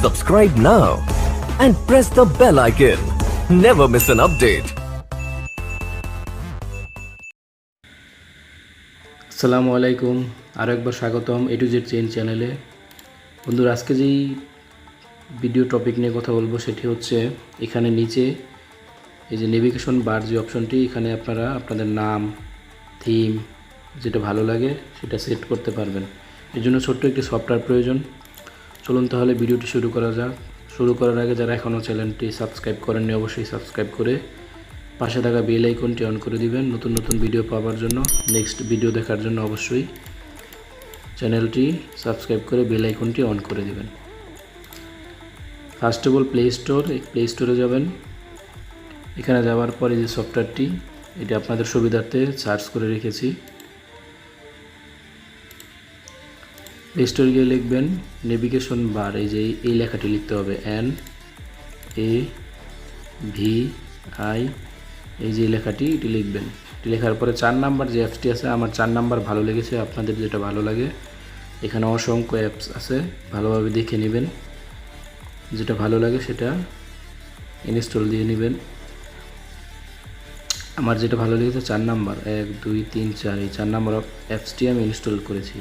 Subscribe now and press the bell icon. Never miss an update. আসসালামু আলাইকুম, আরও একবার স্বাগতম A to Z চেঞ্জ চ্যানেলে। বন্ধুরা, আজকে যেই ভিডিও টপিক নিয়ে কথা বলবো সেটি হচ্ছে এখানে নিচে এই যে নেভিগেশন বার যে অপশনটি, এখানে আপনারা আপনাদের নাম, থিম যেটা ভালো লাগে সেটা সেট করতে পারবেন। এর জন্য ছোট্ট একটি সফটওয়্যার প্রয়োজন। চলুন তাহলে ভিডিওটি শুরু করা যাক। শুরু করার আগে যারা এখনও চ্যানেলটি সাবস্ক্রাইব করেননি অবশ্যই সাবস্ক্রাইব করে পাশে থাকা বেল আইকনটি অন করে দিবেন নতুন নতুন ভিডিও পাওয়ার জন্য। নেক্সট ভিডিও দেখার জন্য অবশ্যই চ্যানেলটি সাবস্ক্রাইব করে বেল আইকনটি অন করে দিবেন। ফার্স্ট অফ অল প্লে স্টোরে যাবেন। এখানে যাওয়ার পর এই যে সফটওয়্যারটি, এটা আপনাদের সুবিধার্থে সার্চ করে রেখেছি। প্লে স্টোরে গিয়ে লিখবেন নেভিগেশন বার, এই লেখাটি লিখতে হবে NAVI, এই যে লেখাটি এটি লিখবেন। এটি লেখার পরে 4 নাম্বার যে অ্যাপসটি আছে, আমার 4 নাম্বার ভালো লেগেছে, আপনাদের যেটা ভালো লাগে। এখানে অসংখ্য অ্যাপস আছে, ভালোভাবে দেখে নেবেন, যেটা ভালো লাগে সেটা ইনস্টল দিয়ে নেবেন। আমার যেটা ভালো লেগেছে 4 নাম্বার, 1 2 3 4, এই 4 নাম্বার অ্যাপসটি আমি ইনস্টল করেছি,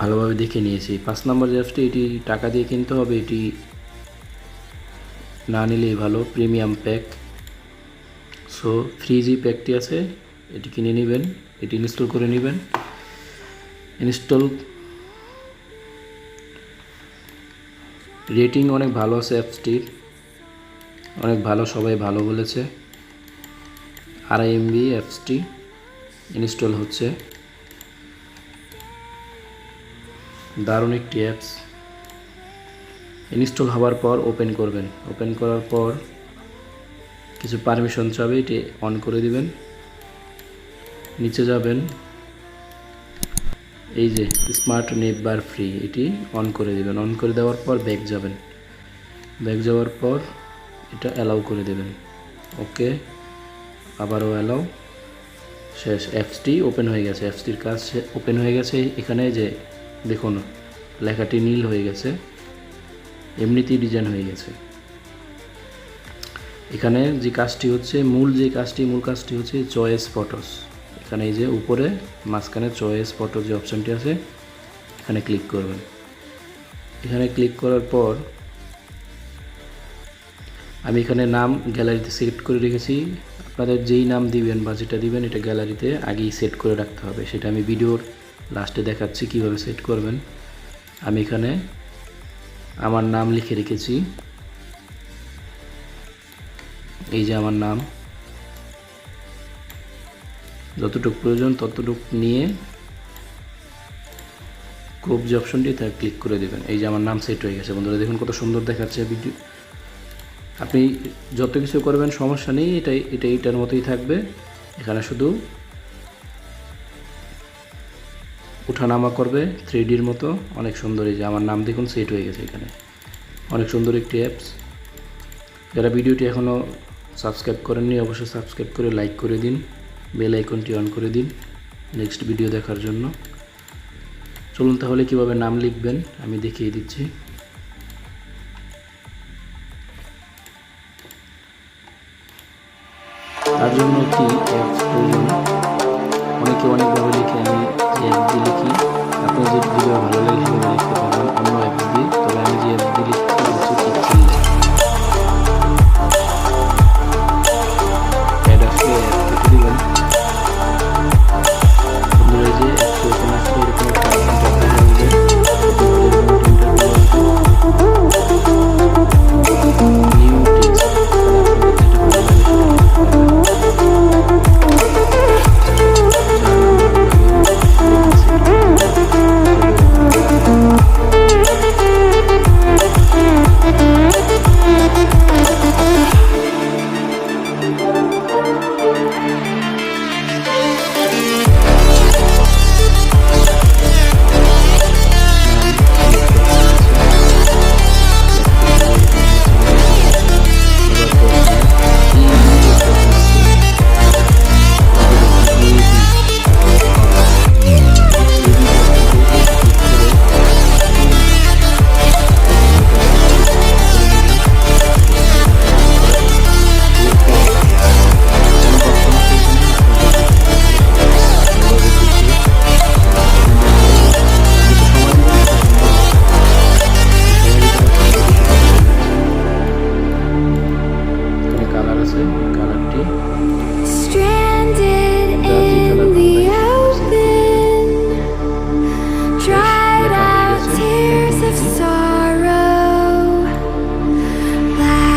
ভালোভাবে দেখে নিয়েছি। 5 নাম্বার যে অ্যাপসটি, এটি টাকা দিয়ে কিনতে হবে, এটি না নিলেই ভালো, প্রিমিয়াম প্যাক। সো ফ্রি যে প্যাকটি আছে এটি কিনে নেবেন, এটি ইনস্টল করে নেবেন। ইনস্টল রেটিং অনেক ভালো আছে অ্যাপসটির, অনেক ভালো, সবাই ভালো বলেছে। 2.5 MB অ্যাপসটি ইনস্টল হচ্ছে, দারুণ একটি অ্যাপস। ইনস্টল হওয়ার পর ওপেন করবেন। ওপেন করার পর কিছু পারমিশন চাবে, এটি অন করে দিবেন। নিচে যাবেন, এই যে স্মার্ট নেভ বার ফ্রি, এটি অন করে দিবেন। অন করে দেওয়ার পর ব্যাক যাবেন। ব্যাক যাওয়ার পর এটা অ্যালাউ করে দেবেন। ওকে, আবারও অ্যালাউ। শেষ, অ্যাপসটি ওপেন হয়ে গেছে। অ্যাপসটির কাজ ওপেন হয়ে গেছে। এখানে যে দেখুন লেখাটি নীল হয়ে গেছে, এমনিতেই ডিজাইন হয়ে গেছে। এখানে যে কাজটি হচ্ছে, মূল কাজটি হচ্ছে চয়েস ফটোস। এখানে এই যে উপরে মাঝখানে চয়েস ফটো যে অপশানটি আছে, এখানে ক্লিক করবেন। এখানে ক্লিক করার পর আমি এখানে নাম গ্যালারিতে সেট করে রেখেছি। আপনাদের যেই নাম দিবেন বা যেটা দিবেন এটা গ্যালারিতে আগেই সেট করে রাখতে হবে, সেটা আমি ভিডিওর লাস্টে দেখাচ্ছি কিভাবে সেট করবেন। আমি এখানে আমার নাম লিখে রেখেছি, এই যে আমার নাম, যতটুকু প্রয়োজন ততটুকু নিয়ে ক্রপ যে অপশনটি তার ক্লিক করে দেবেন। এই যে আমার নাম সেট হয়ে গেছে। বন্ধুরা দেখুন কত সুন্দর দেখাচ্ছে ভিডিও। আপনি যত কিছু করবেন সমস্যা নেই, এটার মতোই থাকবে। এখানে শুধু উঠানামা করবে 3Dর মতো, অনেক সুন্দর। এই যে আমার নাম দেখুন সেট হয়ে গেছে এখানে, অনেক সুন্দর একটি অ্যাপস। যারা ভিডিওটি এখনও সাবস্ক্রাইব করেননি অবশ্যই সাবস্ক্রাইব করে লাইক করে দিন, বেল আইকনটি অন করে দিন নেক্সট ভিডিও দেখার জন্য। চলুন তাহলে কিভাবে নাম লিখবেন আমি দেখিয়ে দিচ্ছি। তার জন্য একটি অ্যাপস প্রয়োজন। অনেকে অনেকভাবে লিখে, আমি যে অ্যাপস দিয়ে লিখি, আপনার যে যেভাবে ভালো লাগে সেভাবে লিখতে পারবেন অন্য অ্যাপস দিয়ে। তবে আমি যে অ্যাপস দিয়ে লিখতে হচ্ছে পিক্সেল। অ্যাড আসলে অ্যাড কেটে দেবেন। বন্ধুরা, যে অ্যাপস ওপেন আসলে এরকম একটা ইন্টারফেস আসবে, নিউ টেক্সট, আপনাদের যেটা ভালো লাগে সেটা লিখতে পারবেন। যার নাম ভালো লাগে সেটি সেট করে দেবেন। তবে কালারটি Stranded যার যে in কালার the ভালো লাগে open, সেভ করে dried out tears দেবেন। লেখা হয়ে গেছে, একদম of ইজি। sorrow,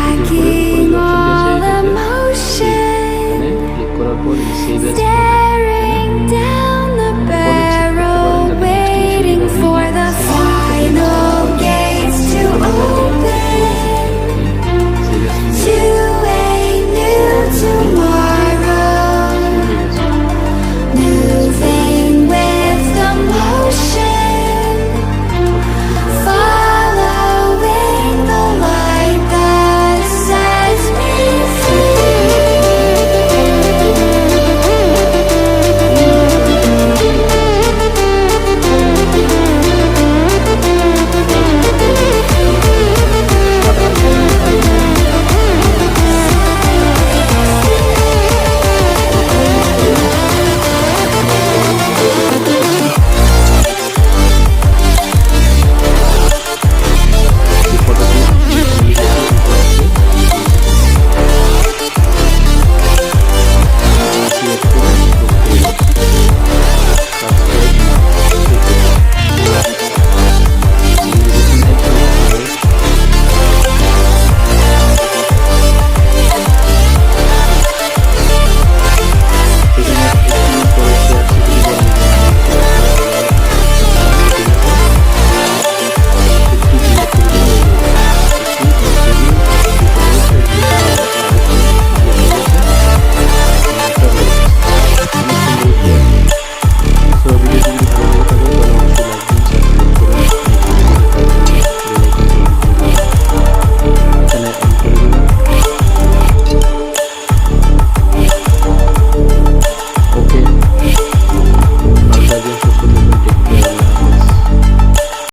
এই যে উপরে lacking যে অপশনটি আছে all এটা যে সেভ, emotion, এখানে ক্লিক করার পর এই সেভ অ্যাজ